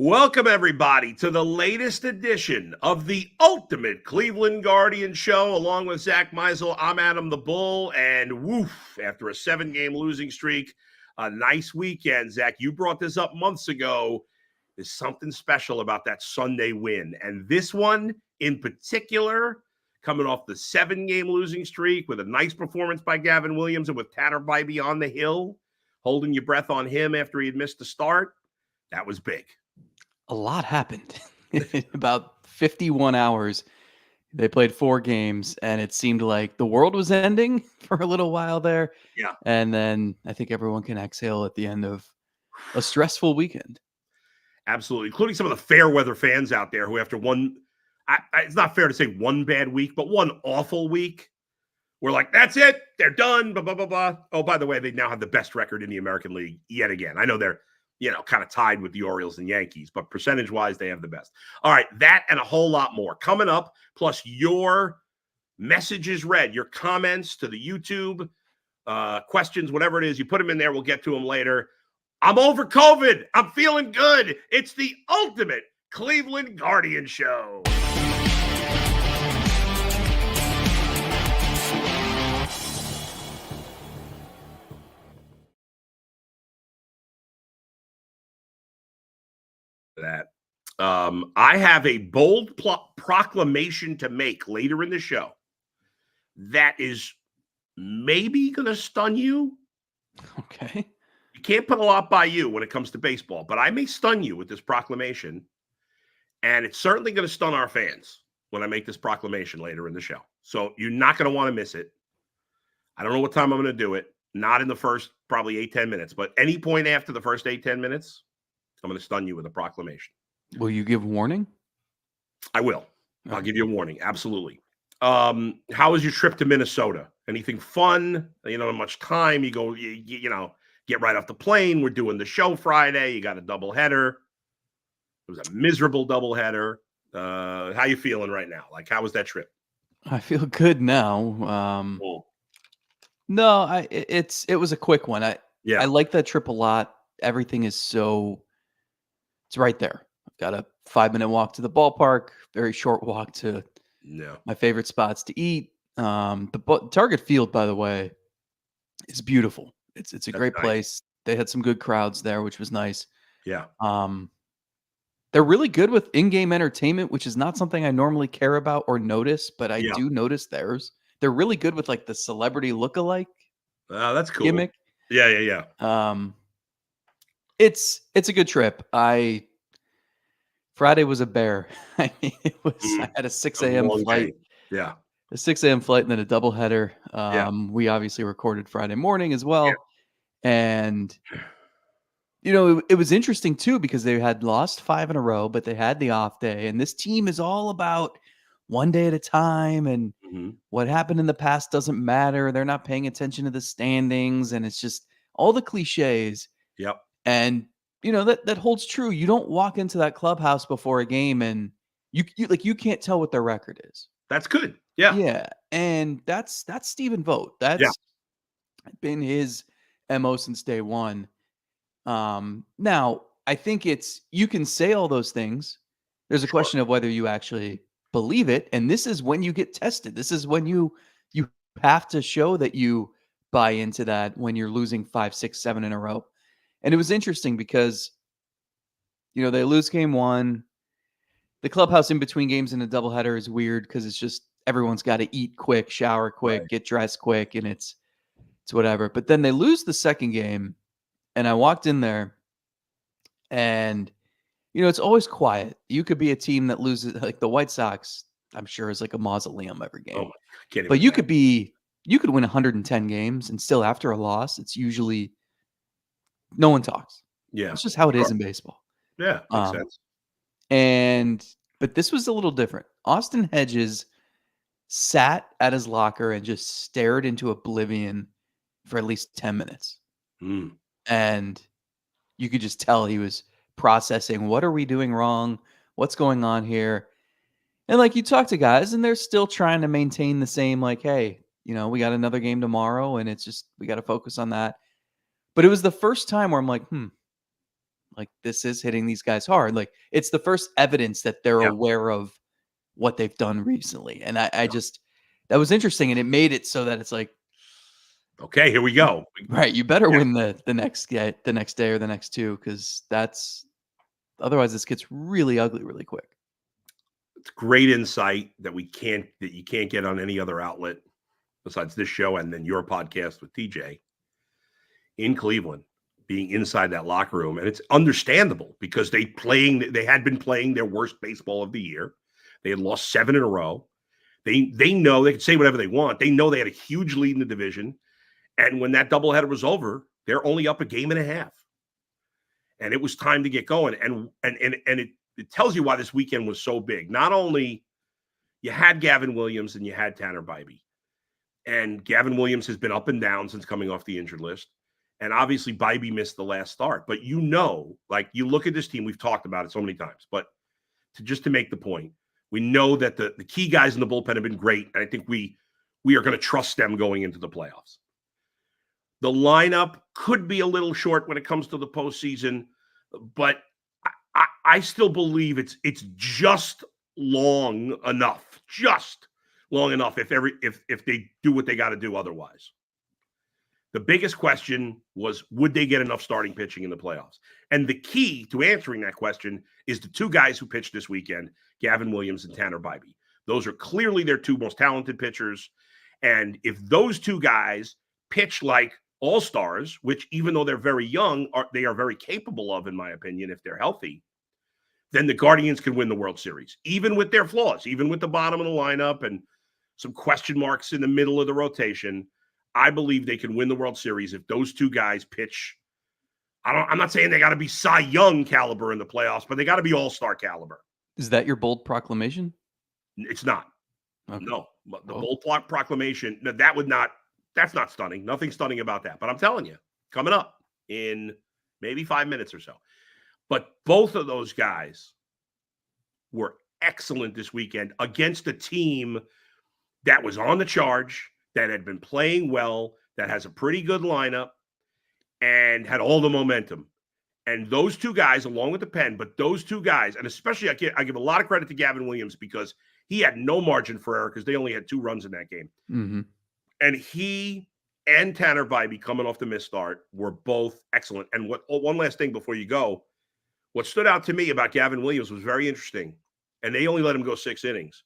Welcome, everybody, to the latest edition of the Ultimate Cleveland Guardian Show. Along with Zach Meisel, I'm Adam the Bull, and woof, after a 7-game losing streak, a nice weekend. Zach, you brought this up months ago. There's something special about that Sunday win, and this one in particular, coming off the 7-game losing streak with a nice performance by Gavin Williams and with Bibee on the hill, holding your breath on him after he had missed the start. That was big. A lot happened in about 51 hours. They played 4 games, and it seemed like the world was ending for a little while there. Yeah. And then I think everyone can exhale at the end of a stressful weekend. Absolutely, including some of the fair weather fans out there who, after one, it's not fair to say one bad week, but one awful week, we're like, that's it, they're done, blah, blah, blah, blah. Oh, by the way, they now have the best record in the American League yet again. I know they're, kind of tied with the Orioles and Yankees, but percentage-wise, they have the best. All right, that and a whole lot more coming up, plus your messages read, your comments to the YouTube, questions, whatever it is, you put them in there, we'll get to them later. I'm over COVID. I'm feeling good. It's the Ultimate Cleveland Guardian Show. That I have a bold proclamation to make later in the show that is maybe going to stun you. Okay. You can't put a lot by you when it comes to baseball, but I may stun you with this proclamation, and it's certainly going to stun our fans when I make this proclamation later in the show. So you're not going to want to miss it. I don't know what time I'm going to do it. Not in the first probably 8-10 minutes, but any point after the first 8-10 minutes, I'm going to stun you with a proclamation. Will you give warning? I will. Okay. I'll give you a warning. Absolutely. How was your trip to Minnesota? Anything fun? Not much time. You go, get right off the plane. We're doing the show Friday. You got a doubleheader. It was a miserable doubleheader. How you feeling right now? Like, how was that trip? I feel good now. No, it was a quick one. I like that trip a lot. Everything is it's right there. I've got a 5-minute walk to the ballpark, very short walk to my favorite spots to eat. The Target Field, by the way, is beautiful. It's a great place. They had some good crowds there, which was nice. Yeah. They're really good with in-game entertainment, which is not something I normally care about or notice, but I do notice theirs. They're really good with like the celebrity look-alike. That's cool. Gimmick. Yeah. It's a good trip. Friday was a bear. I had a 6 a.m. flight. Yeah. A 6 a.m. flight and then a doubleheader. We obviously recorded Friday morning as well. Yeah. And, it was interesting too, because they had lost 5 in a row, but they had the off day. And this team is all about one day at a time. And what happened in the past doesn't matter. They're not paying attention to the standings. And it's just all the cliches. Yep. And, that holds true. You don't walk into that clubhouse before a game and you can't tell what their record is. That's good. Yeah. Yeah. And that's Stephen Vogt. That's been his MO since day one. Now, I think you can say all those things. There's a question of whether you actually believe it. And this is when you get tested. This is when you have to show that you buy into that when you're losing 5, 6, 7 in a row. And it was interesting because, they lose game 1. The clubhouse in between games in a doubleheader is weird because it's just everyone's got to eat quick, shower quick, get dressed quick, and it's whatever. But then they lose the second game, and I walked in there, and it's always quiet. You could be a team that loses, like the White Sox, I'm sure is like a mausoleum every game. But you could win 110 games, and still after a loss, it's usually no one talks. Yeah, it's just how it is in baseball. Yeah, makes sense. But this was a little different. Austin Hedges sat at his locker and just stared into oblivion for at least 10 minutes. And you could just tell he was processing, what are we doing wrong? What's going on here? And like, you talk to guys and they're still trying to maintain the same, like, hey, we got another game tomorrow and it's just, we got to focus on that. But it was the first time where I'm like, like this is hitting these guys hard. Like it's the first evidence that they're aware of what they've done recently. And I just, that was interesting. And it made it so that it's like, okay, here we go. Right. You better win the next day or the next two, because otherwise this gets really ugly really quick. It's great insight that you can't get on any other outlet besides this show and then your podcast with TJ in Cleveland, being inside that locker room. And it's understandable because they had been playing their worst baseball of the year. They had lost 7 in a row. They know they can say whatever they want. They know they had a huge lead in the division. And when that doubleheader was over, they're only up a game and a half. And it was time to get going. And it tells you why this weekend was so big. Not only you had Gavin Williams and you had Tanner Bibee. And Gavin Williams has been up and down since coming off the injured list. And obviously Bibee missed the last start. But like you look at this team, we've talked about it so many times. But to make the point, we know that the key guys in the bullpen have been great. And I think we are going to trust them going into the playoffs. The lineup could be a little short when it comes to the postseason, but I still believe it's just long enough if they do what they got to do otherwise. The biggest question was, would they get enough starting pitching in the playoffs? And the key to answering that question is the 2 guys who pitched this weekend, Gavin Williams and Tanner Bibee. Those are clearly their 2 most talented pitchers. And if those 2 guys pitch like all-stars, which even though they're very young, they are very capable of, in my opinion, if they're healthy, then the Guardians can win the World Series, even with their flaws, even with the bottom of the lineup and some question marks in the middle of the rotation. I believe they can win the World Series if those 2 guys pitch. I'm not saying they got to be Cy Young caliber in the playoffs, but they got to be all-star caliber. Is that your bold proclamation? It's not. Okay. No, the bold proclamation, that's not stunning. Nothing stunning about that. But I'm telling you, coming up in maybe 5 minutes or so. But both of those guys were excellent this weekend against a team that was on the charge, that had been playing well, that has a pretty good lineup, and had all the momentum. And those 2 guys, along with the pen, but those 2 guys, and especially I give a lot of credit to Gavin Williams because he had no margin for error because they only had 2 runs in that game. Mm-hmm. And he and Tanner Bibee, coming off the missed start, were both excellent. And one last thing before you go, what stood out to me about Gavin Williams was very interesting. And they only let him go 6 innings.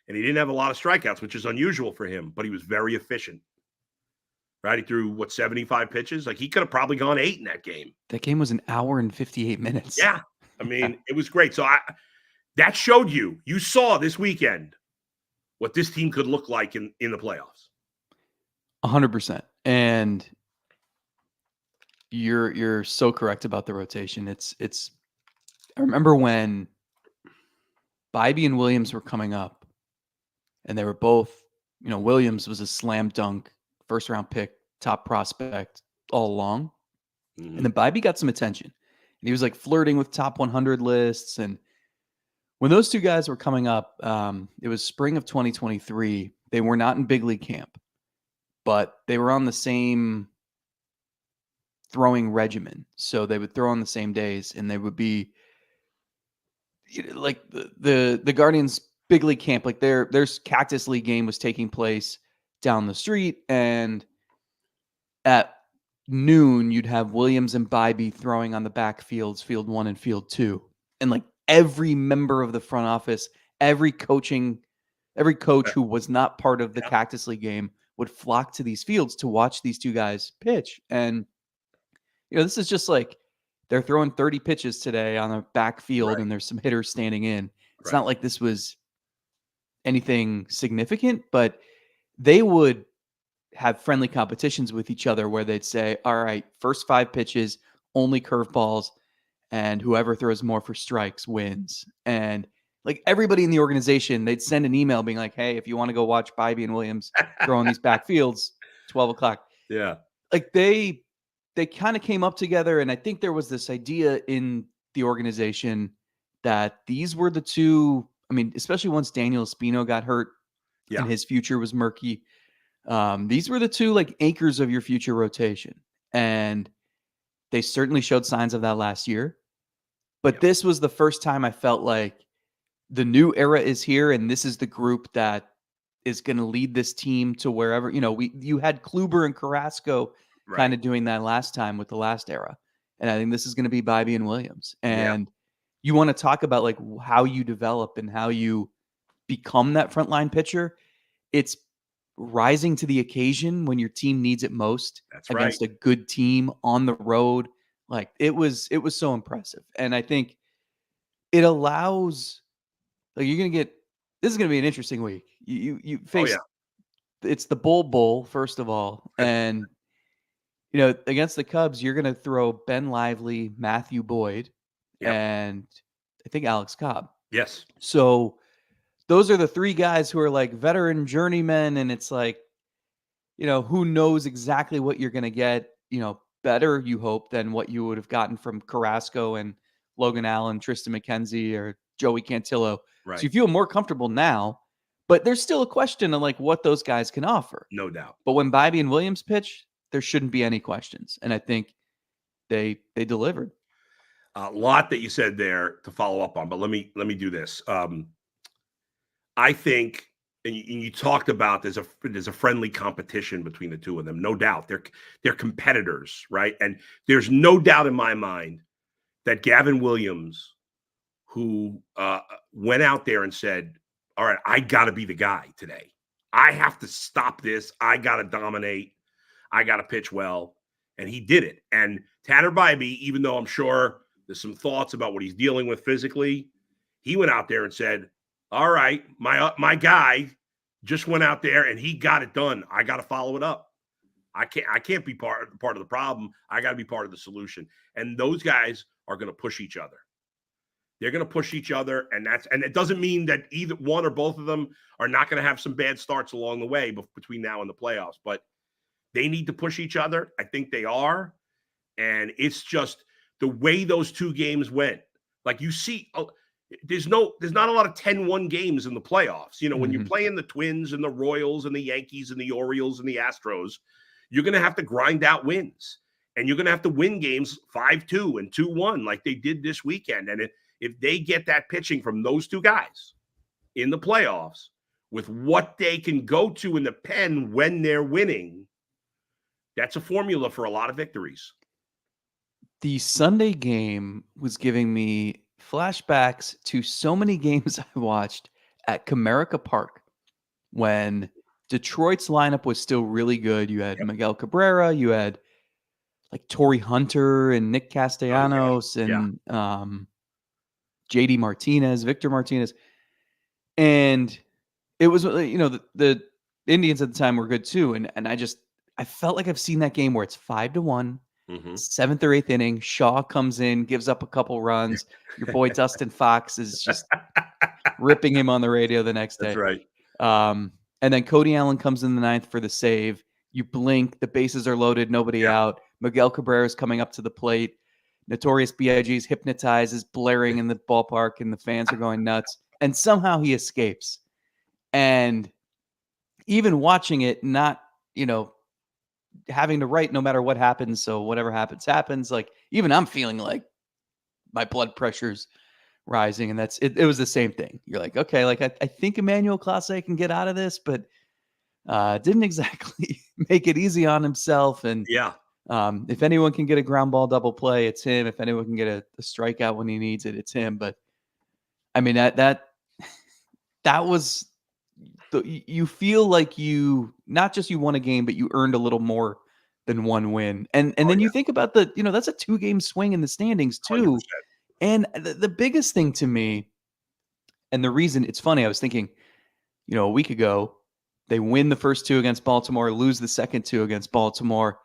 And he didn't have a lot of strikeouts, which is unusual for him, but he was very efficient. Right? He threw, 75 pitches? Like, he could have probably gone 8 in that game. That game was an hour and 58 minutes. Yeah. I mean, it was great. So that showed you saw this weekend what this team could look like in the playoffs. 100%. And you're so correct about the rotation. It's I remember when Bibee and Williams were coming up, and they were both, Williams was a slam dunk, first round pick, top prospect all along. Mm-hmm. And then Bibee got some attention, and he was like flirting with top 100 lists. And when those 2 guys were coming up, it was spring of 2023. They were not in big league camp, but they were on the same throwing regimen. So they would throw on the same days, and they would be like the Guardians big league camp, like their Cactus League game was taking place down the street, and at noon you'd have Williams and Bibee throwing on the back fields, field 1 and field 2. And like every member of the front office, every coach who was not part of the Cactus League game would flock to these fields to watch these 2 guys pitch. And this is just like they're throwing 30 pitches today on a backfield, and there's some hitters standing in. It's not like this was anything significant, but they would have friendly competitions with each other where they'd say, all right, first 5 pitches, only curveballs, and whoever throws more for strikes wins. And like everybody in the organization, they'd send an email being like, hey, if you want to go watch Bibee and Williams throw on these backfields, 12 o'clock. Yeah. Like they kind of came up together, and I think there was this idea in the organization that these were the 2, especially once Daniel Espino got hurt and his future was murky. These were the 2 like anchors of your future rotation. And they certainly showed signs of that last year. But this was the first time I felt like the new era is here, and this is the group that is going to lead this team to wherever, you had Kluber and Carrasco kind Right. of doing that last time with the last era. And I think this is going to be Bibee and Williams. Yeah. And you want to talk about like how you develop and how you become that frontline pitcher. It's rising to the occasion when your team needs it most That's right. against a good team on the road. Like it was so impressive. And I think it allows, like, you're gonna get, this is gonna be an interesting week. You Oh face, yeah. it's the Bowl first of all, and against the Cubs, you're gonna throw Ben Lively, Matthew Boyd, Yep. and I think Alex Cobb. Yes. So those are the three guys who are like veteran journeymen, and it's like, who knows exactly what you're gonna get, better, you hope, than what you would have gotten from Carrasco and Logan Allen, Tristan McKenzie, or Joey Cantillo. So Right. you feel more comfortable now, but there's still a question of like what those guys can offer. No doubt. But when Bibee and Williams pitch, there shouldn't be any questions. And I think they delivered. A lot that you said there to follow up on, but let me do this. I think, and you talked about there's a friendly competition between the two of them, no doubt. They're competitors, right? And there's no doubt in my mind that Gavin Williams, who went out there and said, "All right, I got to be the guy today. I have to stop this. I got to dominate. I got to pitch well," and he did it. And Tanner Bibee, even though I'm sure there's some thoughts about what he's dealing with physically, he went out there and said, "All right, my guy just went out there and he got it done. I got to follow it up. I can't be part of the problem. I got to be part of the solution." And those guys are going to push each other. They're going to push each other, and it doesn't mean that either one or both of them are not going to have some bad starts along the way between now and the playoffs. But they need to push each other. I think they are, and it's just the way those two games went. Like you see, there's not a lot of 10-1 games in the playoffs. When you're playing the Twins and the Royals and the Yankees and the Orioles and the Astros, you're going to have to grind out wins, and you're going to have to win games 5-2 and 2-1 like they did this weekend. And if they get that pitching from those two guys in the playoffs with what they can go to in the pen when they're winning, that's a formula for a lot of victories. The Sunday game was giving me flashbacks to so many games I watched at Comerica Park when Detroit's lineup was still really good. You had Miguel Cabrera, you had like Torrey Hunter and Nick Castellanos and JD Martinez, Victor Martinez. And it was, the Indians at the time were good too. And I felt like I've seen that game where it's 5-1, seventh or eighth inning. Shaw comes in, gives up a couple runs. Your boy Dustin Fox is just ripping him on the radio the next day. That's right. And then Cody Allen comes in the ninth for the save. You blink, the bases are loaded, nobody out. Miguel Cabrera is coming up to the plate. Notorious B.I.G. is hypnotized, is blaring in the ballpark, and the fans are going nuts. And somehow he escapes. And even watching it, not, having to write no matter what happens, so whatever happens, like, even I'm feeling like my blood pressure's rising, and that's it. It was the same thing. You're like, okay, like I think Emmanuel Clase can get out of this, but didn't exactly make it easy on himself. And if anyone can get a ground ball double play, it's him. If anyone can get a strikeout when he needs it, it's him. But I mean, that was you feel like you not just you won a game, but you earned a little more than one win. And then you think about that's a 2-game swing in the standings too. 100%. And the biggest thing to me, and the reason it's funny, I was thinking, a week ago, they win the first 2 against Baltimore, lose the second 2 against Baltimore.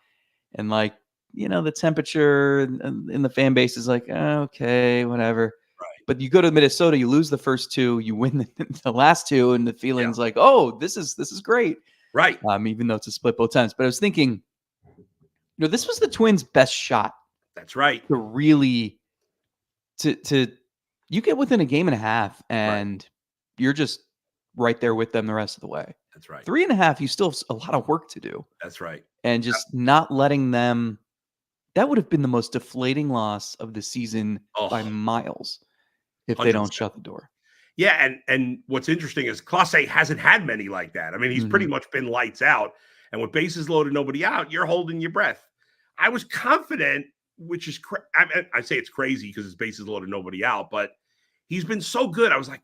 And like, the temperature in the fan base is like, okay, whatever. Right. But you go to Minnesota, you lose the first 2, you win the last 2, and the feeling's like, oh, this is great. Right. Even though it's a split both times. But I was thinking, this was the Twins' best shot. That's right. To really to you get within a game and a half, and you're just right there with them the rest of the way. That's right. 3.5, you still have a lot of work to do. That's right. And just not letting them that would have been the most deflating loss of the season by Oh, miles if they don't 100%. shut the door. Yeah, and what's interesting is Class A hasn't had many like that. I mean, he's pretty Mhm. much been lights out, and with bases loaded, nobody out, you're holding your breath. I was confident, which is I say it's crazy because his bases loaded, nobody out, but he's been so good. I was like,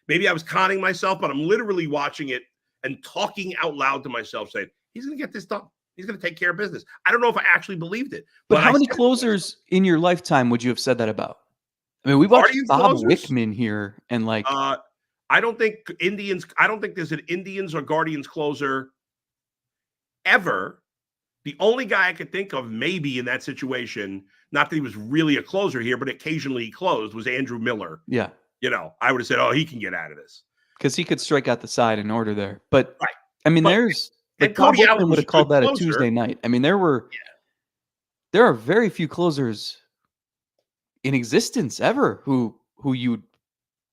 maybe I was conning myself, but I'm literally watching it and talking out loud to myself, saying he's going to get this done. He's going to take care of business. I don't know if I actually believed it, But but how I many said it to myself. closers in your lifetime would you have said that about? I mean, we watched Guardians Bob closers. Wickman here and, like, Uh, I don't think Indians. I don't think there's an Indians or Guardians closer ever. The only guy I could think of, maybe in that situation, not that he was really a closer here, but occasionally he closed, was Andrew Miller. yeah, I would have said, "Oh, he can get out of this." because he could strike out the side in order there. But, Right. I mean, But there's and like, Bob Cody Allen Wickman would was have a good called that a closer. Tuesday night. I mean, there are very few closers in existence ever who you'd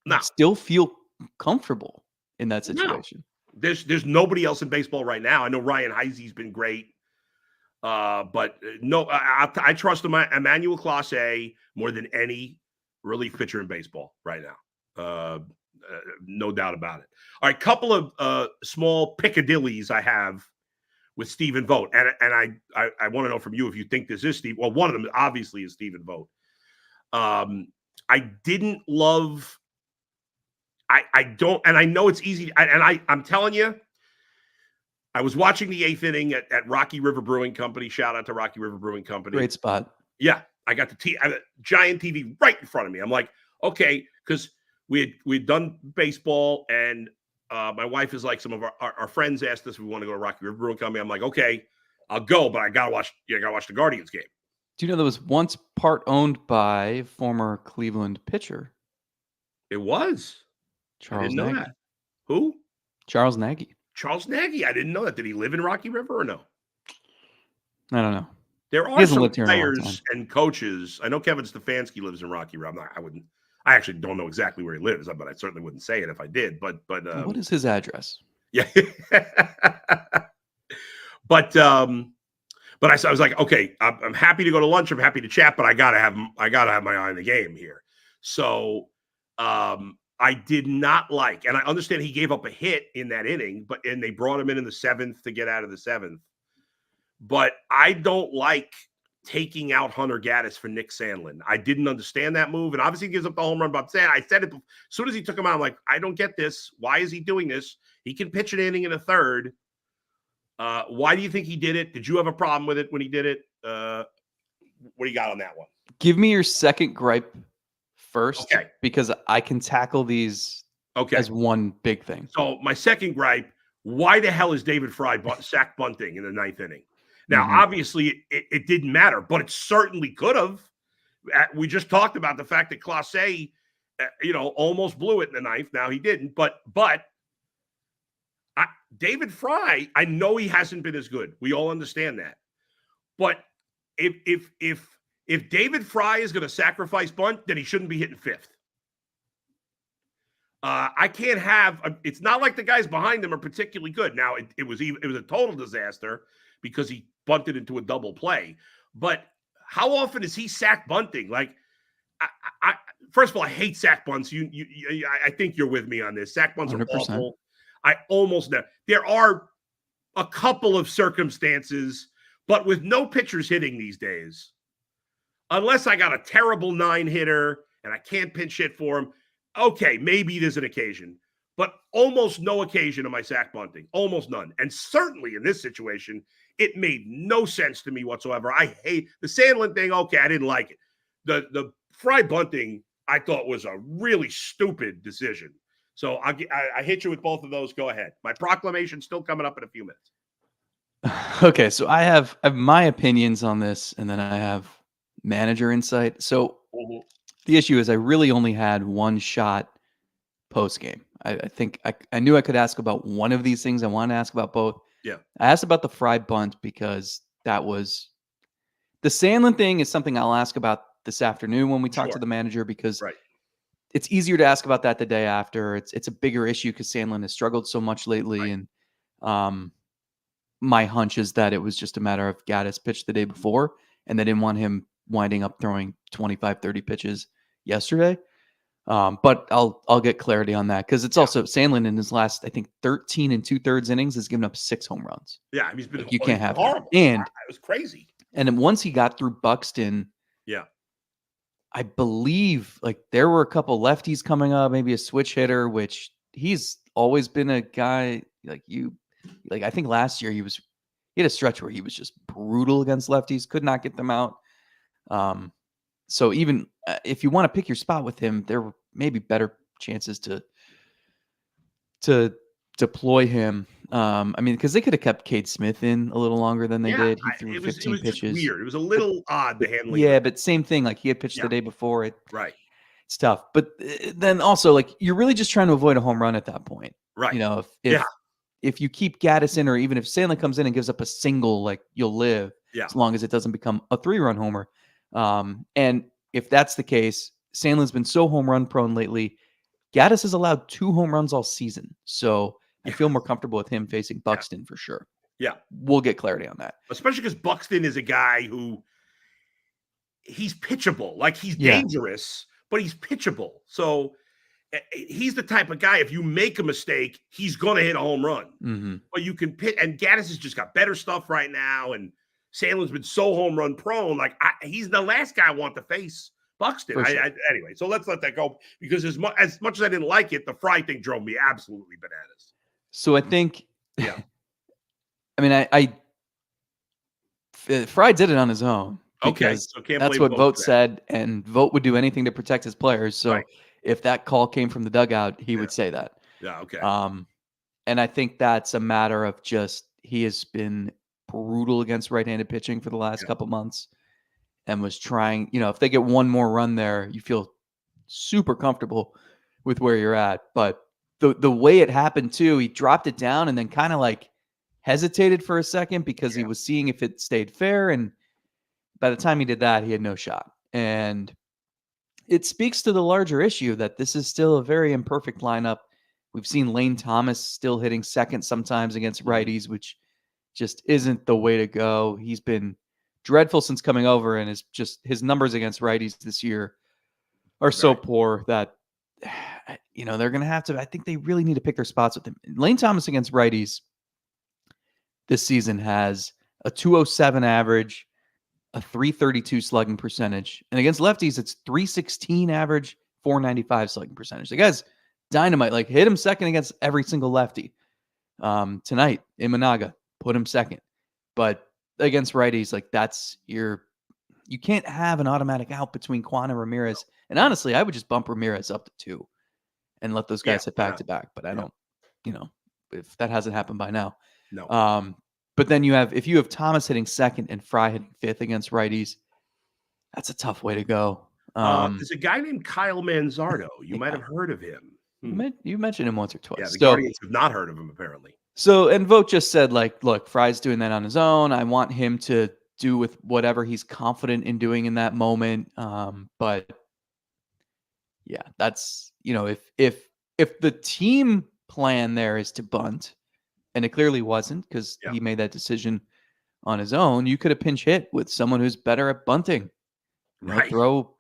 No, still feel comfortable in that no. situation. There's nobody else in baseball right now. I know Ryan Heisey's been great. But no, I trust Emmanuel Clase more than any relief pitcher in baseball right now. No doubt about it. All right, couple of small piccadillies I have with Stephen Vogt, and I want to know from you if you think this is Steve. Well, one of them obviously is Stephen Vogt. I didn't love. I don't, and I know it's easy. I'm telling you, I was watching the eighth inning at Rocky River Brewing Company. Shout out to Rocky River Brewing Company. Great spot. Yeah, I got the giant TV right in front of me. I'm like, okay, because we'd done baseball, and my wife is like, some of our friends asked us if we want to go to Rocky River Brewing Company. I'm like, okay, I'll go, but I gotta watch the Guardians game. Do you know that was once part owned by former Cleveland pitcher It was. I Charles didn't know that. Nagy? Who? Charles Nagy. Charles Nagy. I didn't know that. Did he live in Rocky River or no? I don't know. There He are hasn't some lived here in a long time. players and coaches. I know Kevin Stefanski lives in Rocky River. I wouldn't. I actually don't know exactly where he lives, but I certainly wouldn't say it if I did. But What is his address? yeah. but I was like, okay, I'm happy to go to lunch. I'm happy to chat, but I gotta have my eye on the game here. So I did not like, and I understand he gave up a hit in that inning, and they brought him in the seventh to get out of the seventh. But I don't like taking out Hunter Gaddis for Nick Sandlin. I didn't understand that move, and obviously he gives up the home run. But I said it as soon as he took him out. I'm like, I don't get this. Why is he doing this? He can pitch an inning in a third. Why do you think he did it? Did you have a problem with it when he did it? What do you got on that one? Give me your second gripe first, Okay. because I can tackle these as one big thing. So my second gripe: why the hell is David Fry sack bunting in the ninth inning? Now, obviously, it didn't matter, but it certainly could have. We just talked about the fact that Clase, almost blew it in the ninth. Now he didn't, but David Fry, I know he hasn't been as good. We all understand that. But if David Fry is going to sacrifice bunt, then he shouldn't be hitting fifth. I can't have. It's not like the guys behind him are particularly good. Now it was a total disaster because he bunted into a double play. But how often is he sack bunting? Like, first of all, I hate sack bunts. I think you're with me on this. Sack bunts 100%. are awful. I almost never. There are a couple of circumstances, but with no pitchers hitting these days, unless I got a terrible 9-hitter and I can't pinch hit for him, okay, maybe there's an occasion. But almost no occasion am I sack bunting. Almost none. And certainly in this situation, it made no sense to me whatsoever. I hate the Sandlin thing. Okay, I didn't like it. The Fry bunting, I thought, was a really stupid decision. So I hit you with both of those. Go ahead. My proclamation still coming up in a few minutes. Okay, so I have my opinions on this, and then I have manager insight. So the issue is I really only had one shot post game. I think I knew I could ask about one of these things. I wanted to ask about both. Yeah. I asked about the Fry bunt because that was the Sandlin thing is something I'll ask about this afternoon when we talk to the manager, because it's easier to ask about that the day after. It's a bigger issue because Sandlin has struggled so much lately, and my hunch is that it was just a matter of Gaddis pitched the day before, and they didn't want him winding up throwing 25, 30 pitches yesterday. But I'll get clarity on that because it's also Sandlin in his last, I think, 13 2/3 innings has given up 6 home runs. Yeah, he's been Like, you can't have that. horrible. And it was crazy. And then once he got through Buxton, Yeah, I believe like there were a couple lefties coming up, maybe a switch hitter, which he's always been a guy like I think last year he had a stretch where he was just brutal against lefties, could not get them out. So even if you want to pick your spot with him, there were maybe better chances to deploy him. I mean, because they could have kept Cade Smith in a little longer than they did. He threw it 15 was just pitches. weird. It was a little odd, the handling. Yeah, but same thing. Like he had pitched the day before. Right. It's tough. But then also, like, you're really just trying to avoid a home run at that point. Right. You know, if you keep Gaddis in, or even if Sandlin comes in and gives up a single, like, you'll live as long as it doesn't become a 3-run homer. And if that's the case, Sandlin's been so home run prone lately. Gaddis has allowed 2 home runs all season. So I feel more comfortable with him facing Buxton for sure. Yeah. We'll get clarity on that. Especially because Buxton is a guy who he's pitchable. Like, he's dangerous, but he's pitchable. So he's the type of guy, if you make a mistake, he's going to hit a home run. Mm-hmm. But you can pitch, and Gaddis has just got better stuff right now. And Sandlin's been so home run prone. Like, he's the last guy I want to face Buxton. Sure. Anyway, so let's let that go, because as much as I didn't like it, the Fry thing drove me absolutely bananas. So I think, I mean, Fry did it on his own. Because that's what Vogt said, and Vogt would do anything to protect his players. So if that call came from the dugout, he would say that. Yeah, okay. And I think that's a matter of just he has been brutal against right-handed pitching for the last couple months, and was trying. You know, if they get one more run there, you feel super comfortable with where you're at. But the way it happened too, he dropped it down and then kind of like hesitated for a second because he was seeing if it stayed fair, and by the time he did that, he had no shot. And it speaks to the larger issue that this is still a very imperfect lineup. We've seen Lane Thomas still hitting second sometimes against righties, which just isn't the way to go. He's been dreadful since coming over, and his numbers against righties this year are so poor that, you know, they're going to have to, I think they really need to pick their spots with him. Lane Thomas against righties this season has a 207 average, a 332 slugging percentage. And against lefties, it's 316 average, 495 slugging percentage. The guy's dynamite. Like, hit him second against every single lefty. Tonight in Managa, put him second. But against righties, like, you can't have an automatic out between Quan and Ramirez. And honestly, I would just bump Ramirez up to 2 and let those guys hit back to back. But I don't, you know, if that hasn't happened by now. No. But then if you have Thomas hitting second and Fry hitting fifth against righties, that's a tough way to go. There's a guy named Kyle Manzardo. You might have heard of him. You mentioned him once or twice. Yeah, the Guardians have not heard of him, apparently. So, and Vogt just said, like, look, Fry's doing that on his own. I want him to do with whatever he's confident in doing in that moment. But yeah, that's, you know, if the team plan there is to bunt, and it clearly wasn't because he made that decision on his own, you could have pinch hit with someone who's better at bunting. You know,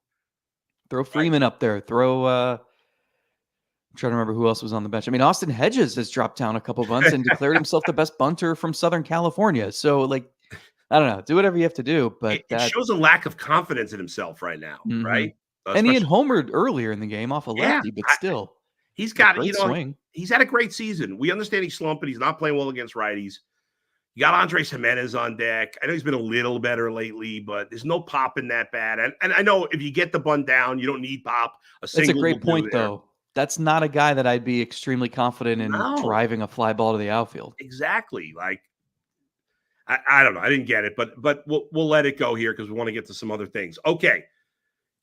throw Freeman up there. Throw I'm trying to remember who else was on the bench. I mean, Austin Hedges has dropped down a couple bunts and declared himself the best bunter from Southern California. So, like, I don't know. Do whatever you have to do. But it shows a lack of confidence in himself right now, right? And he had homered earlier in the game off a lefty, but still. He's got, great swing. He's had a great season. We understand he's slumping. He's not playing well against righties. You got Andres Jimenez on deck. I know he's been a little better lately, but there's no pop in that bad. And I know if you get the bunt down, you don't need pop. That's a great point, though. That's not a guy that I'd be extremely confident in driving a fly ball to the outfield. Exactly. Like, I don't know. I didn't get it, but we'll let it go here because we want to get to some other things. Okay.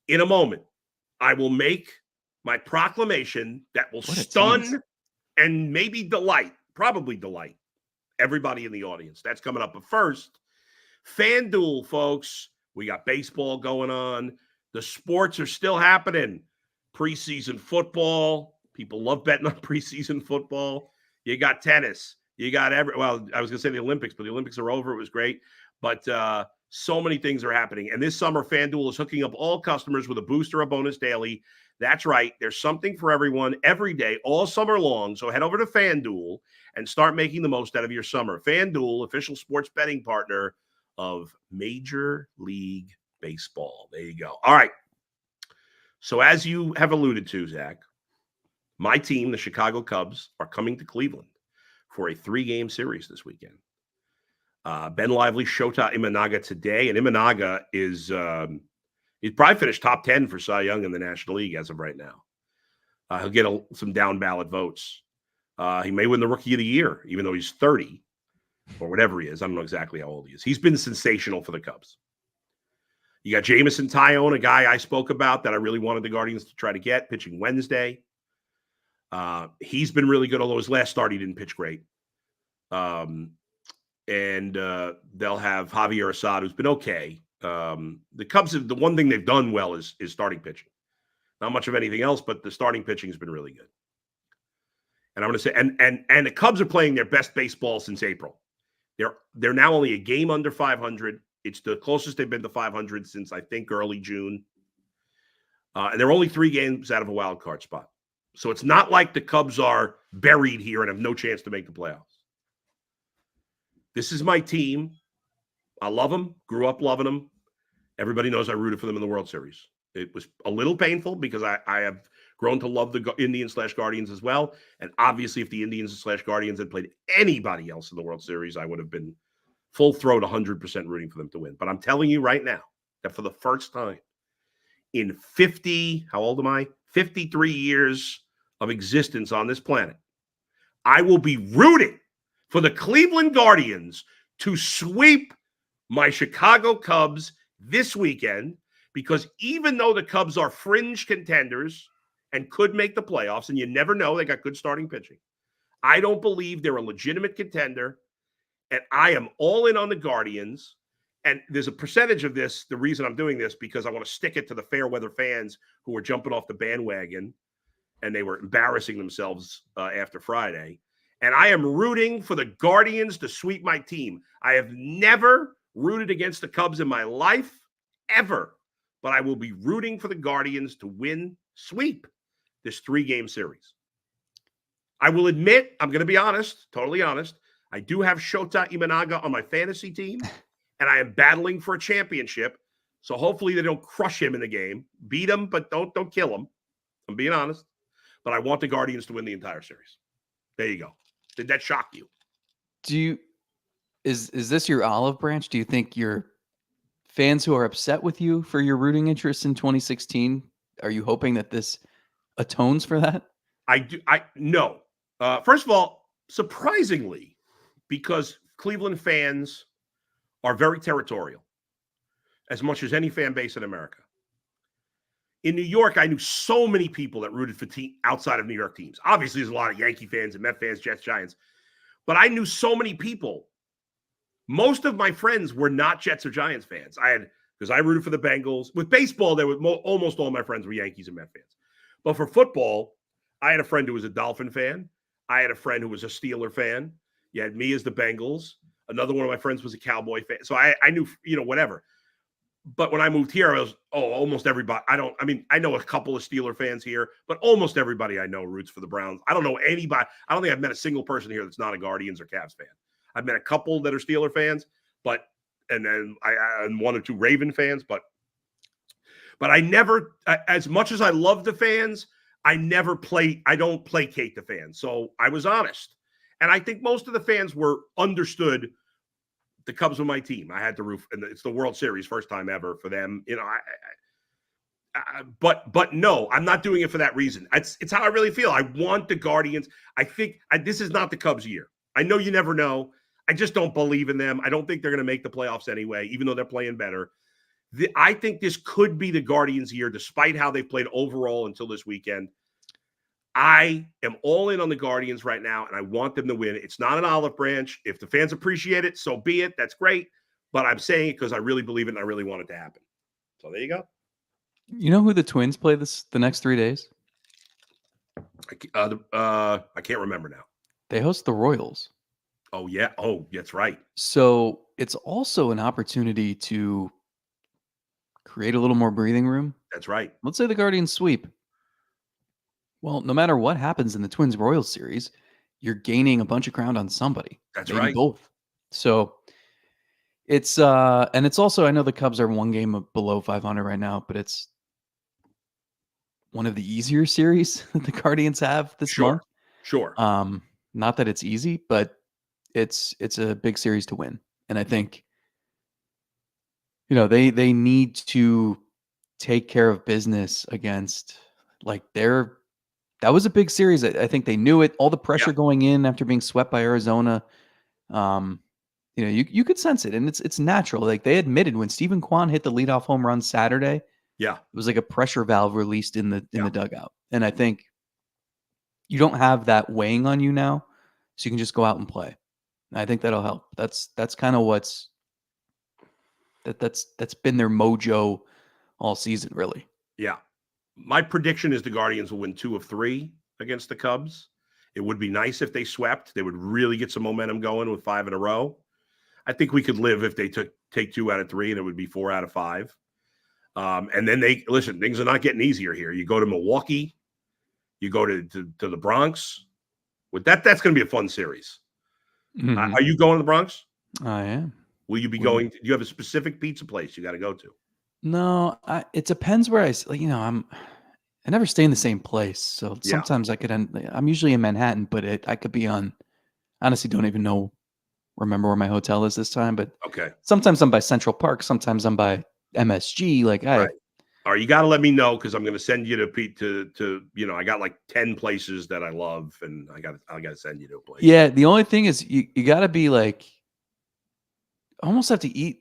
In a moment, I will make my proclamation that will stun and maybe probably delight everybody in the audience. That's coming up. But first, FanDuel, folks. We got baseball going on. The sports are still happening. Preseason football. People love betting on preseason football. You got tennis. You got I was going to say the Olympics, but the Olympics are over. It was great. But So many things are happening. And this summer, FanDuel is hooking up all customers with a boost or a bonus daily. That's right. There's something for everyone every day, all summer long. So head over to FanDuel and start making the most out of your summer. FanDuel, official sports betting partner of Major League Baseball. There you go. All right. So as you have alluded to, Zach, my team, the Chicago Cubs, are coming to Cleveland for a 3-game series this weekend. Ben Lively, Shota Imanaga today, and Imanaga is he's probably finished top 10 for Cy Young in the National League as of right now. He'll get some down ballot votes. He may win the Rookie of the Year, even though he's 30 or whatever he is. I don't know exactly how old he is. He's been sensational for the Cubs. You got Jamison Tyone, a guy I spoke about that I really wanted the Guardians to try to get, pitching Wednesday. He's been really good, although his last start he didn't pitch great. And they'll have Javier Assad, who's been okay. The Cubs have the one thing they've done well is starting pitching. Not much of anything else, but the starting pitching has been really good. And I'm going to say, and the Cubs are playing their best baseball since April. They're now only a game under 500. It's the closest they've been to 500 since I think early June. And they're only 3 games out of a wild card spot. So it's not like the Cubs are buried here and have no chance to make the playoffs. This is my team. I love them. Grew up loving them. Everybody knows I rooted for them in the World Series. It was a little painful because I have grown to love the Indians/Guardians as well. And obviously, if the Indians/Guardians had played anybody else in the World Series, I would have been full throat 100% rooting for them to win. But I'm telling you right now that for the first time in how old am I? 53 years of existence on this planet, I will be rooting for the Cleveland Guardians to sweep my Chicago Cubs this weekend, because even though the Cubs are fringe contenders and could make the playoffs, and you never know, they got good starting pitching, I don't believe they're a legitimate contender, and I am all in on the Guardians. And there's a percentage of this, the reason I'm doing this, because I want to stick it to the fair weather fans who were jumping off the bandwagon, and they were embarrassing themselves after Friday. And I am rooting for the Guardians to sweep my team. I have never rooted against the Cubs in my life, ever. But I will be rooting for the Guardians to sweep this 3-game series. I will admit, I'm going to be honest, totally honest, I do have Shota Imanaga on my fantasy team, and I am battling for a championship. So hopefully they don't crush him in the game. Beat him, but don't kill him. I'm being honest. But I want the Guardians to win the entire series. There you go. Did that shock you? Is this your olive branch? Do you think your fans who are upset with you for your rooting interest in 2016, are you hoping that this atones for that? No. First of all, surprisingly, because Cleveland fans are very territorial, as much as any fan base in America. In New York, I knew so many people that rooted for outside of New York teams. Obviously, there's a lot of Yankee fans and Met fans, Jets, Giants. But I knew so many people. Most of my friends were not Jets or Giants fans. Because I rooted for the Bengals. With baseball, almost all my friends were Yankees and Met fans. But for football, I had a friend who was a Dolphin fan. I had a friend who was a Steeler fan. You had me as the Bengals. Another one of my friends was a Cowboy fan. So I knew, whatever. But when I moved here, I was, almost everybody. I know a couple of Steeler fans here, but almost everybody I know roots for the Browns. I don't know anybody. I don't think I've met a single person here that's not a Guardians or Cavs fan. I've met a couple that are Steeler fans, and then and 1 or 2 Raven fans, but I never, as much as I love the fans, I don't placate the fans. So I was honest. And I think most of the fans understood the Cubs were my team. I had to root, and it's the World Series, first time ever for them. But no, I'm not doing it for that reason. It's how I really feel. I want the Guardians. I think this is not the Cubs' year. I know you never know. I just don't believe in them. I don't think they're going to make the playoffs anyway, even though they're playing better. I think this could be the Guardians' year, despite how they've played overall until this weekend. I am all in on the Guardians right now, and I want them to win. It's not an olive branch. If the fans appreciate it, so be it. That's great. But I'm saying it because I really believe it, and I really want it to happen. So there you go. You know who the Twins play the next 3 days? I can't remember now. They host the Royals. Oh, yeah. Oh, that's right. So it's also an opportunity to create a little more breathing room. That's right. Let's say the Guardians sweep. Well, no matter what happens in the Twins Royals series, you're gaining a bunch of ground on somebody, That's maybe right. both. So it's and it's also, I know the Cubs are one game below 500 right now, but it's one of the easier series that the Guardians have this Sure. month. Sure. Not that it's easy, but it's a big series to win. And I think, they need to take care of business against, like, that was a big series. I think they knew it. All the Yeah. pressure going in after being swept by Arizona. Um, you could sense it, and it's natural. Like, they admitted when Stephen Kwan hit the leadoff home run Saturday, it Yeah. was like a pressure valve released in the Yeah. dugout. And I think you don't have that weighing on you now, so you can just go out and play. And I think that'll help. That's kind of that's been their mojo all season, really. Yeah. My prediction is the Guardians will win 2 of 3 against the Cubs. It would be nice if they swept. They would really get some momentum going with 5 in a row. I think we could live if they take 2 out of 3, and it would be 4 out of 5. And then things are not getting easier here. You go to Milwaukee, you go to the Bronx. With that's going to be a fun series. Mhm. Are you going to the Bronx? I am. Will you be We going? Do you have a specific pizza place you got to go to? No, it depends where I never stay in the same place, so Yeah. sometimes I'm usually in Manhattan, but I could be on, honestly, don't even remember where my hotel is this time, but Okay. sometimes I'm by Central Park, sometimes I'm by MSG, like, Right. All right. You got to let me know because I'm going to send you to I got like 10 places that I love, and I got to send you to a place. yeah, the only thing is you gotta be, like, almost have to eat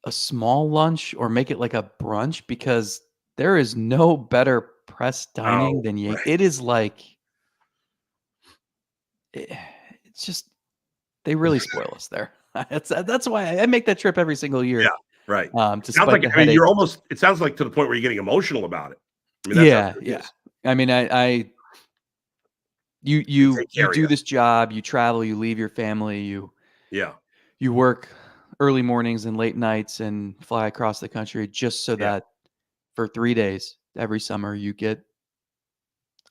a small lunch or make it like a brunch because there is no better press dining Oh, than right. it is like, eh, it's just, they really spoil us there. That's why I make that trip every single Yeah. year, Right. It sounds despite like the I mean headache. it sounds like to the point where you're getting emotional about it. I mean that's how Yeah, good it yeah. is. I mean, you They you take you care of do you. this job, you travel, you leave your family, Yeah. you work early mornings and late nights and fly across the country just so Yeah. that for 3 days every summer you get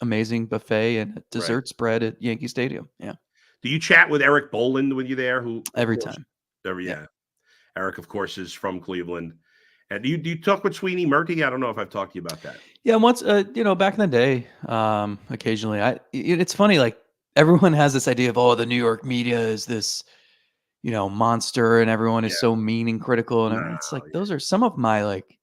amazing buffet and a Right. dessert spread at Yankee Stadium. Yeah, Do you chat with Eric Boland when you're there? Who, of every course, time. Yeah. yeah. Eric, of course, is from Cleveland. And do you talk with Sweeney Murty? I don't know if I've talked to you about that. Yeah, once, back in the day, occasionally, it's funny, like, everyone has this idea of, oh, the New York media is this, monster, and everyone is Yeah. so mean and critical, and No, it's like yeah. those are some of my, like,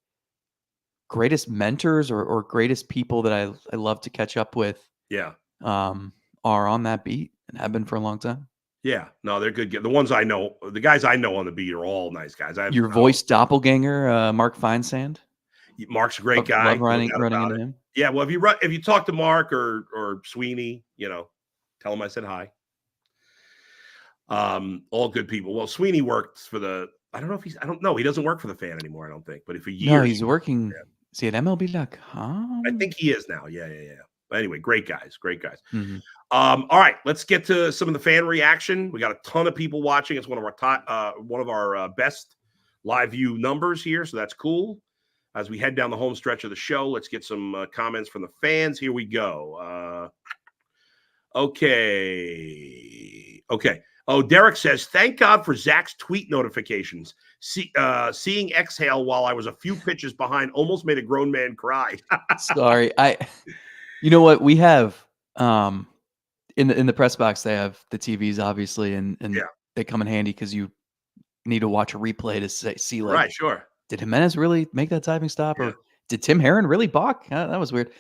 greatest mentors or greatest people that I love to catch up with, Yeah. um, are on that beat and have been for a long time. Yeah. No, they're good. The ones I know, the guys I know on the beat are all nice guys. Your I don't voice doppelganger, Mark Feinsand, Mark's a great love guy, no doubt running about into it. him. Yeah, well, if you talk to Mark or Sweeney, tell him I said hi. All good people. Well, Sweeney worked for I don't know if I don't know. He doesn't work for the Fan anymore, I don't think. But for No, years, he's working. Is he at I MLB.com? think he is now. Yeah, yeah, yeah. But anyway, great guys, great guys. Mhm. All right, let's get to some of the fan reaction. We got a ton of people watching. It's one of our best live view numbers here, so that's cool. As we head down the home stretch of the show, let's get some comments from the fans. Here we go. Okay. Oh, Derek says, thank God for Zach's tweet notifications. Seeing exhale while I was a few pitches behind almost made a grown man cry. Sorry. You know what? We have, in the press box, they have the TVs, obviously, and Yeah, they come in handy because you need to watch a replay to see, like, right, sure. did Jimenez really make that diving stop, Yeah. or did Tim Herron really balk? That was weird.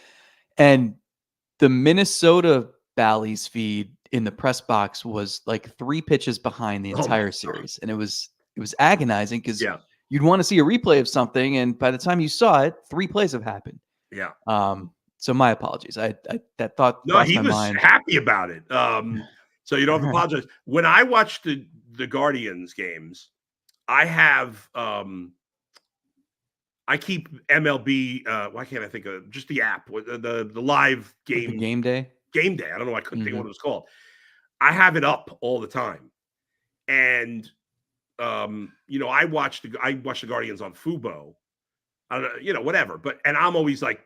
And the Minnesota Bally's feed in the press box was like 3 pitches behind the Oh my entire God. series, and it was agonizing because Yeah, you'd want to see a replay of something, and by the time you saw it, 3 plays have happened. yeah. So my apologies. That thought No, crossed he my was mind. happy about it. So you don't have to apologize. When I watch the Guardians games, I have I keep MLB. Why can't I think of just the app? The live Like the game game day? game day. I don't know. I couldn't think of what Mhm. it was called. I have it up all the time. And I watched the Guardians on Fubo. I don't know, whatever. And I'm always like,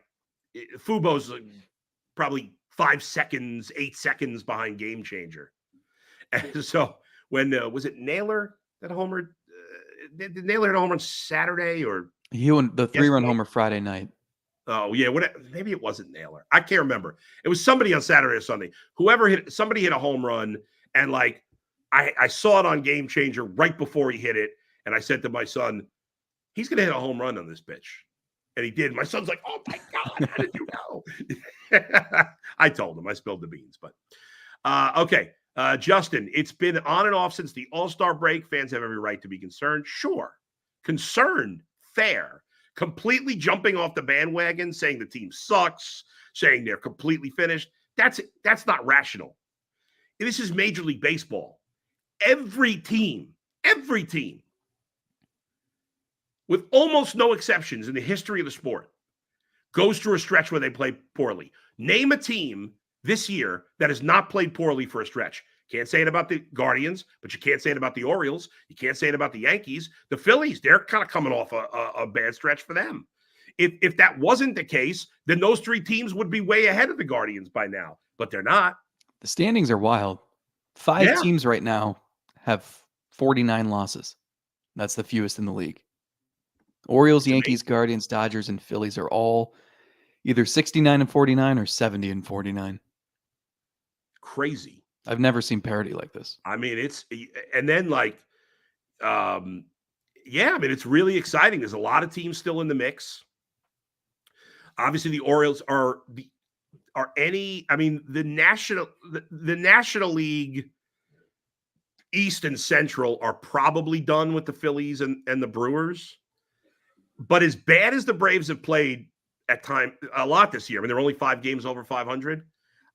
Fubo's probably 5 seconds, 8 seconds behind Game Changer. And so when was it Naylor that homer? Did Naylor hit a home run Saturday or he won the 3-run homer Friday night? Oh yeah, maybe it wasn't Naylor. I can't remember. It was somebody on Saturday or Sunday. Somebody hit a home run, and like I saw it on Game Changer right before he hit it, and I said to my son, "He's going to hit a home run on this pitch," and he did. My son's like, "Oh my god, how did you know?" I told him. I spilled the beans, but okay. Justin, it's been on and off since the All-Star break. Fans have every right to be concerned. Sure. Concerned. Fair. Completely jumping off the bandwagon, saying the team sucks, saying they're completely finished. That's not rational. This is Major League Baseball. Every team, with almost no exceptions in the history of the sport, goes through a stretch where they play poorly. Name a team this year that has not played poorly for a stretch. Can't say it about the Guardians, but you can't say it about the Orioles. You can't say it about the Yankees. The Phillies, they're kind of coming off a bad stretch for them. If that wasn't the case, then those three teams would be way ahead of the Guardians by now, but they're not. The standings are wild. 5 teams right now have 49 losses. That's the fewest in the league. Orioles, Yankees, Guardians, Dodgers, and Phillies are all either 69-49 or 70-49. Crazy. I've never seen parity like this. I mean, and then it's really exciting. There's a lot of teams still in the mix. Obviously, the Orioles the National League East and Central are probably done with the Phillies and the Brewers. But as bad as the Braves have played at time a lot this year, I mean, they're only 5 games over 500.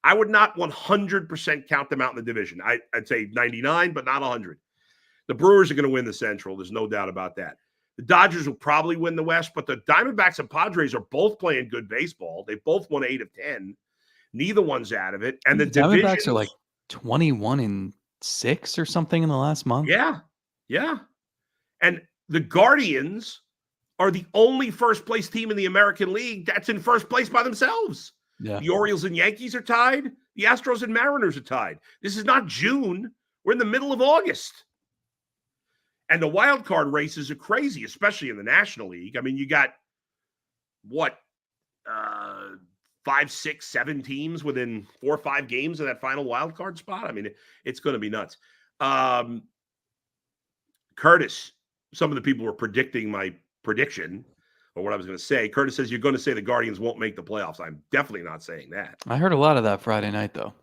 I would not 100% count them out in the division. I'd say 99, but not 100. The Brewers are going to win the Central. There's no doubt about that. The Dodgers will probably win the West, but the Diamondbacks and Padres are both playing good baseball. They both won 8 of 10. Neither one's out of it. And the Diamondbacks are like 21-6 or something in the last month. Yeah. And the Guardians are the only first-place team in the American League that's in first place by themselves. Yeah. The Orioles and Yankees are tied. The Astros and Mariners are tied. This is not June. We're in the middle of August. And the wild card races are crazy, especially in the National League. I mean, you got, 5, 6, 7 teams within 4 or 5 games of that final wild card spot. I mean, it's going to be nuts. Curtis, some of the people were predicting my prediction or what I was going to say. Curtis says, you're going to say the Guardians won't make the playoffs. I'm definitely not saying that. I heard a lot of that Friday night, though.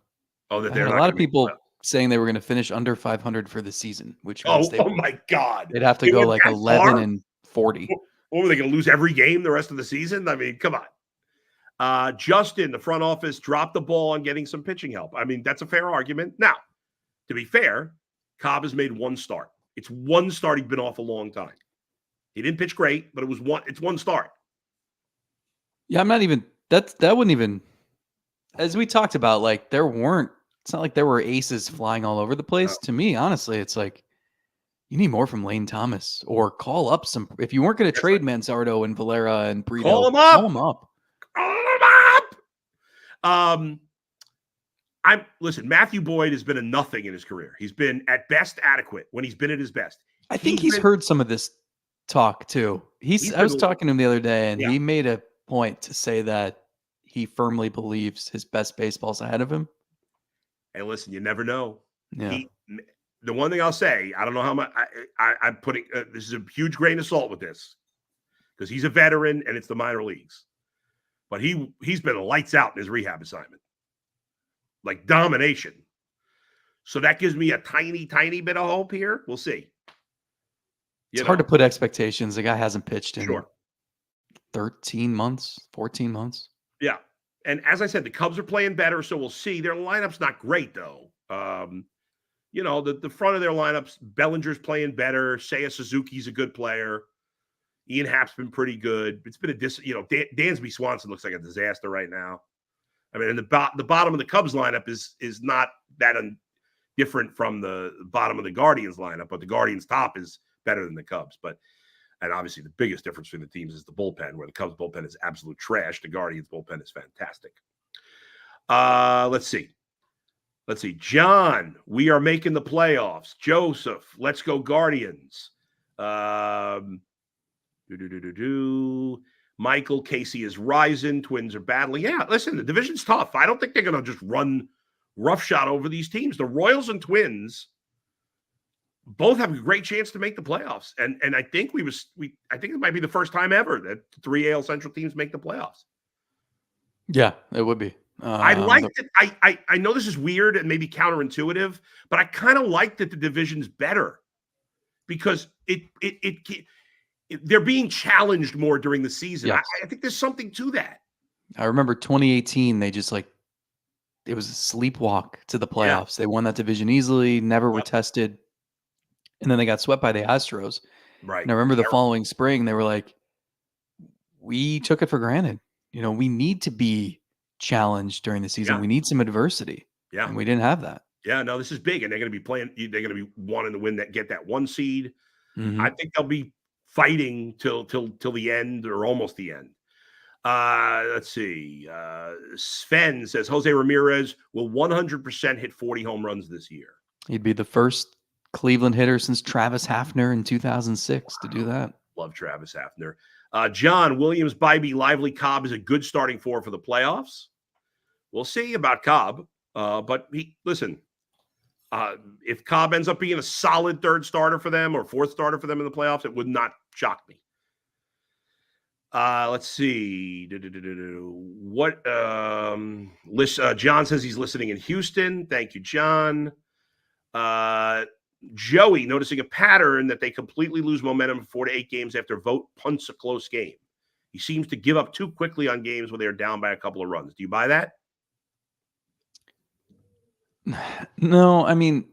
Oh, that there are a lot of people saying they were going to finish under 500 for the season, which means my God. They'd have to go like 11-40. What were they going to lose every game the rest of the season? I mean, come on. Justin, the front office dropped the ball on getting some pitching help. I mean, that's a fair argument. Now, to be fair, Cobb has made 1 start. It's 1 start. He's been off a long time. He didn't pitch great, but it's 1 start. Yeah, I'm not even that wouldn't even, as we talked about, like it's not like there were aces flying all over the place. No. To me, honestly, it's like you need more from Lane Thomas or call up some. If you weren't going to trade Manzardo and Valera and Brito, call them up. Listen, Matthew Boyd has been a nothing in his career. He's been at best adequate when he's been at his best. I think he's heard some of this talk too. I was talking to him the other day, and he made a point to say that he firmly believes his best baseball's ahead of him. Hey, listen, you never know. Yeah. The one thing I'll say, I don't know how much I'm putting. This is a huge grain of salt with this because he's a veteran and it's the minor leagues. But he's been lights out in his rehab assignment, like domination. So that gives me a tiny, tiny bit of hope here. We'll see. It's hard to put expectations. The guy hasn't pitched in 13 months, 14 months. Yeah. And as I said, the Cubs are playing better, so we'll see. Their lineup's not great, though. The front of their lineups, Bellinger's playing better. Seiya Suzuki's a good player. Ian Happ's been pretty good. It's been Dansby Swanson looks like a disaster right now. I mean, and the bottom of the Cubs lineup is not that different from the bottom of the Guardians lineup, but the Guardians top is better than the Cubs. And obviously the biggest difference between the teams is the bullpen, where the Cubs bullpen is absolute trash. The Guardians bullpen is fantastic. Let's see. John, we are making the playoffs. Joseph, let's go Guardians. Michael, Casey is rising. Twins are battling. Yeah, listen, the division's tough. I don't think they're going to just run roughshod over these teams. The Royals and Twins both have a great chance to make the playoffs. And I think I think it might be the first time ever that 3 AL Central teams make the playoffs. Yeah, it would be. I like that. I know this is weird and maybe counterintuitive, but I kind of like that the division's better because they're being challenged more during the season. Yes. I think there's something to that. I remember 2018, they just it was a sleepwalk to the playoffs. They won that division easily, never were tested. And then they got swept by the Astros. Right. And I remember the following spring, they were like, we took it for granted. We need to be challenged during the season. We need some adversity. Yeah. And we didn't have that. Yeah, no, this is big. And they're going to be playing, they're going to be wanting to get that 1 seed. Mm-hmm. I think they'll be fighting till the end or almost the end. Let's see. Sven says Jose Ramirez will 100% hit 40 home runs this year. He'd be the first Cleveland hitter since Travis Hafner in 2006 to do that. Love Travis Hafner. John, Williams, Bibee, Lively, Cobb is a good starting four for the playoffs. We'll see about Cobb. But if Cobb ends up being a solid 3rd starter for them or 4th starter for them in the playoffs, it would not shock me. Let's see. What? John says he's listening in Houston. Thank you, John. Joey noticing a pattern that they completely lose momentum 4 to 8 games after Vogt punts a close game. He seems to give up too quickly on games where they're down by a couple of runs. Do you buy that? No, I mean,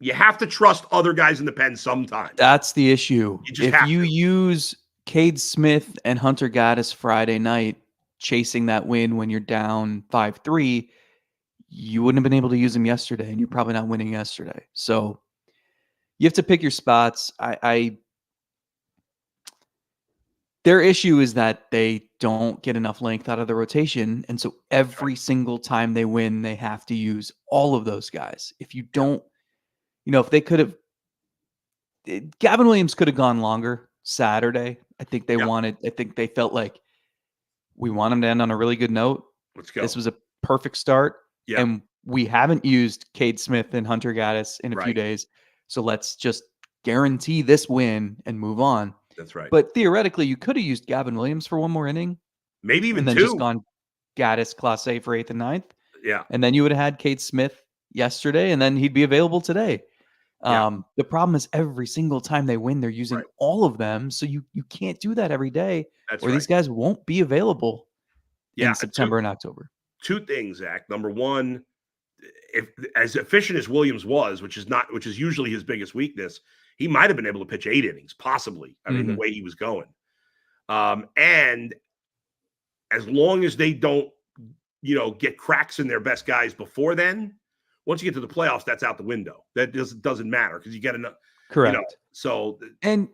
you have to trust other guys in the pen sometimes. That's the issue. If you use Cade Smith and Hunter Gaddis Friday night chasing that win when you're down 5-3, you wouldn't have been able to use them yesterday, and you're probably not winning yesterday. So you have to pick your spots. Their issue is that they don't get enough length out of the rotation, and so every single time they win, they have to use all of those guys. If you don't, if they could have, Gavin Williams could have gone longer Saturday. I think they felt like we want him to end on a really good note. Let's go. This was a perfect start. Yeah. And we haven't used Cade Smith and Hunter Gaddis in a few days. So let's just guarantee this win and move on. That's right. But theoretically, you could have used Gavin Williams for 1 more inning. Maybe even and then 2. Just gone Gaddis, Clase for 8th and 9th. Yeah. And then you would have had Cade Smith yesterday, and then he'd be available today. The problem is every single time they win, they're using all of them. So you can't do that every day. These guys won't be available in September and October. 2 things, Zach. Number one, if as efficient as Williams was, which is usually his biggest weakness, he might have been able to pitch 8 innings, possibly. I mean, the way he was going. And as long as they don't, get cracks in their best guys before then, once you get to the playoffs, that's out the window. That doesn't matter because you get enough. Correct. And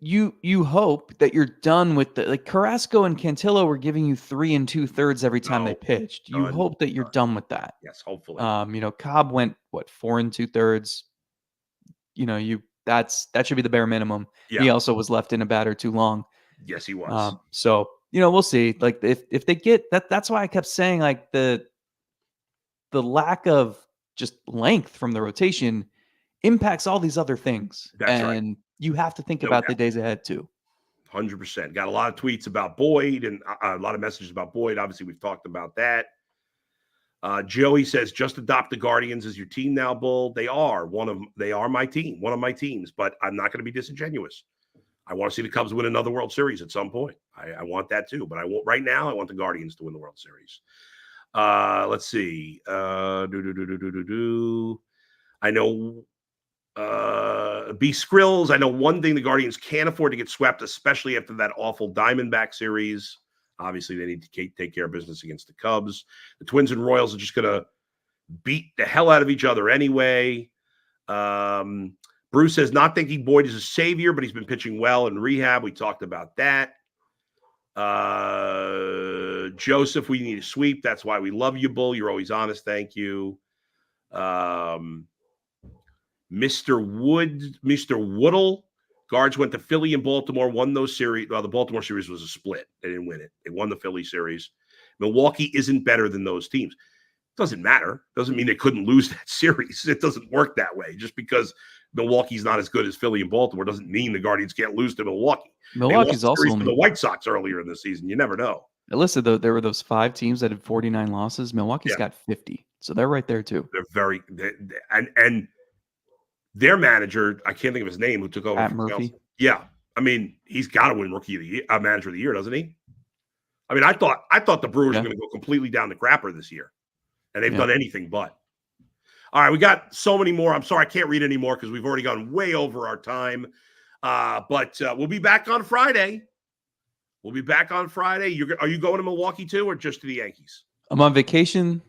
you hope that you're done with Carrasco and Cantillo were giving you 3 2/3 every time they pitched. You hope that you're done with that. Yes, hopefully. Cobb went 4 2/3. That should be the bare minimum. Yeah. He also was left in a batter too long. Yes, he was. So we'll see. Like if they get that, that's why I kept saying the lack of just length from the rotation impacts all these other things. That's right. You have to think about the days ahead too. 100%. Got a lot of tweets about Boyd and a lot of messages about Boyd. Obviously, we've talked about that. Joey says, just adopt the Guardians as your team now, Bull. They are my team, one of my teams, but I'm not going to be disingenuous. I want to see the Cubs win another World Series at some point. I want that too, but right now I want the Guardians to win the World Series. Let's see. I know B Skrills. I know one thing the Guardians can't afford to get swept, especially after that awful Diamondback series. Obviously, they need to take care of business against the Cubs. The Twins and Royals are just going to beat the hell out of each other anyway. Bruce says, not thinking Boyd is a savior, but he's been pitching well in rehab. We talked about that. Joseph, we need a sweep. That's why we love you, Bull. You're always honest. Thank you. Mr. Woodle, Guards went to Philly and Baltimore, won those series. Well, the Baltimore series was a split. They didn't win it. They won the Philly series. Milwaukee isn't better than those teams. Doesn't matter. Doesn't mean they couldn't lose that series. It doesn't work that way. Just because Milwaukee's not as good as Philly and Baltimore doesn't mean the Guardians can't lose to Milwaukee. Milwaukee's also to the White Sox earlier in the season. You never know. Listen, there were those 5 teams that had 49 losses. Milwaukee's got 50, so they're right there too. They're and their manager, I can't think of his name, who took over. Pat Murphy. Yeah, I mean, he's got to win Rookie of the Year, Manager of the Year, doesn't he? I mean, I thought the Brewers were going to go completely down the crapper this year, and they've done anything but. All right, we got so many more. I'm sorry, I can't read any more because we've already gone way over our time. But we'll be back on Friday. Are you going to Milwaukee too, or just to the Yankees? I'm on vacation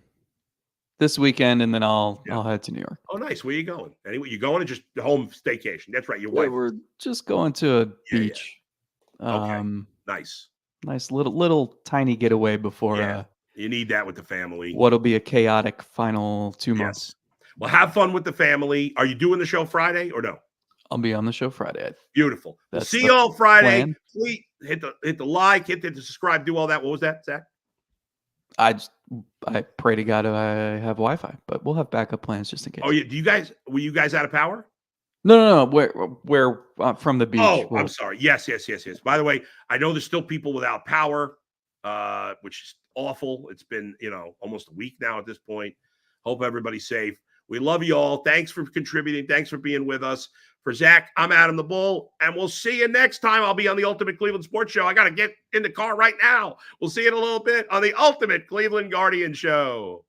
this weekend, and then I'll head to New York. Oh, nice. Where are you going? Anyway, you going to just home staycation? That's right. Your wife. We're just going to a beach. Yeah. Okay. Nice little tiny getaway before. You need that with the family. What'll be a chaotic final 2 months. Well, have fun with the family. Are you doing the show Friday or no? I'll be on the show Friday. Beautiful. We'll see you all Friday. Please hit the like, hit the subscribe, do all that. What was that, Zach? I pray to God I have Wi-Fi, but we'll have backup plans just in case. Oh yeah. Were you guys out of power? No. Where from the beach. Oh, I'm sorry. Yes. By the way, I know there's still people without power, which is awful. It's been, almost a week now at this point. Hope everybody's safe. We love you all. Thanks for contributing. Thanks for being with us. For Zach, I'm Adam the Bull, and we'll see you next time. I'll be on the Ultimate Cleveland Sports Show. I got to get in the car right now. We'll see you in a little bit on the Ultimate Cleveland Guardian Show.